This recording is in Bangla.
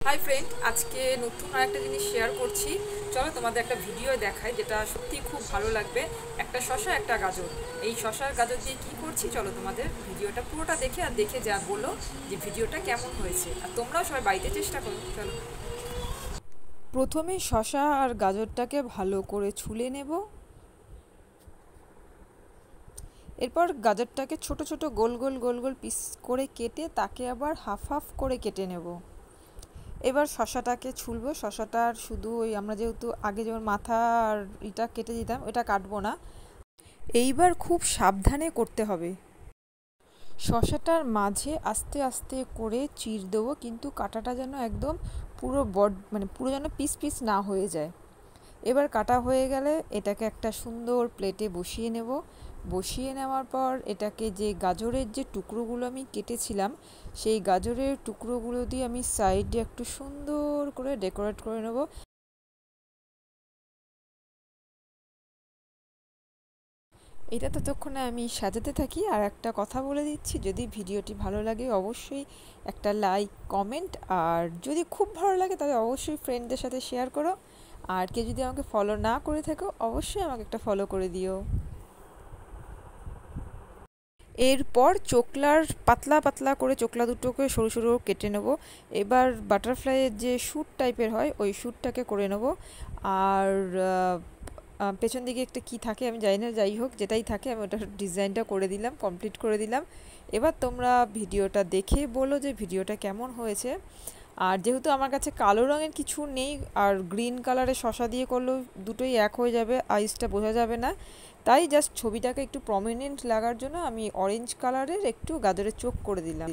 হাই ফ্রেন্ড, আজকে নতুন আরেকটা জিনিস শেয়ার করছি। চলো তোমাদের একটা ভিডিও দেখাই যেটা সত্যি খুব ভালো লাগবে। একটা শসা, একটা গাজর। এই শসা আর গাজর দিয়ে কী করছি চলো তোমাদের ভিডিওটা পুরোটা দেখে আর দেখে যা বলো যে ভিডিওটা কেমন হয়েছে, আর তোমরাও সবাই বাড়িতে চেষ্টা করো। চলো, প্রথমে শসা আর গাজরটাকে ভালো করে ছুলে নেব। এরপর গাজরটাকে ছোট ছোট গোল গোল গোল গোল পিস করে কেটে তাকে আবার হাফ হাফ করে কেটে নেব। এবার শসাটাকে ছুলবো। শসাটার শুধু ওই আমরা যেহেতু আগে যেমন মাথা আর এটা কেটে দিতাম, ওটা কাটবো না। এইবার খুব সাবধানে করতে হবে। শসাটার মাঝে আস্তে আস্তে করে চির দেবো, কিন্তু কাটাটা যেন একদম পুরো পুরো যেন পিস পিস না হয়ে যায়। এবার কাটা হয়ে গেলে এটাকে একটা সুন্দর প্লেটে বসিয়ে নেব। বসিয়ে নেওয়ার পর এটাকে যে গাজরের যে টুকরোগুলো আমি কেটেছিলাম, সেই গাজরের টুকরোগুলো দিয়ে আমি সাইডে একটু সুন্দর করে ডেকোরেট করে নেব। এটা ততক্ষণে আমি সাজাতে থাকি। আর একটা কথা বলে দিচ্ছি, যদি ভিডিওটি ভালো লাগে অবশ্যই একটা লাইক, কমেন্ট, আর যদি খুব ভালো লাগে তবে অবশ্যই ফ্রেন্ডদের সাথে শেয়ার করো। আর কেউ যদি আমাকে ফলো না করে থাকো অবশ্যই আমাকে একটা ফলো করে দিও। এরপর চোকলার পাতলা পাতলা করে চোকলা দুটোকে সরু সরু কেটে নেব। এবার বাটারফ্লাইয়ের যে শ্যুট টাইপের হয় ওই শ্যুটটাকে করে নেব। আর পেছন দিকে একটা কি থাকে আমি জানি না, যাই হোক যেটাই থাকে আমি ওটার ডিজাইনটা করে দিলাম, কমপ্লিট করে দিলাম। এবার তোমরা ভিডিওটা দেখে বলো যে ভিডিওটা কেমন হয়েছে। আর যেহেতু আমার কাছে কালো রঙের কিছু নেই আর গ্রিন কালারের শসা দিয়ে করলেও দুটোই এক হয়ে যাবে, আইসটা বোঝা যাবে না, তাই জাস্ট ছবিটাকে একটু প্রমিনেন্ট লাগার জন্য আমি অরেঞ্জ কালারের একটু গাজরের চোখ করে দিলাম।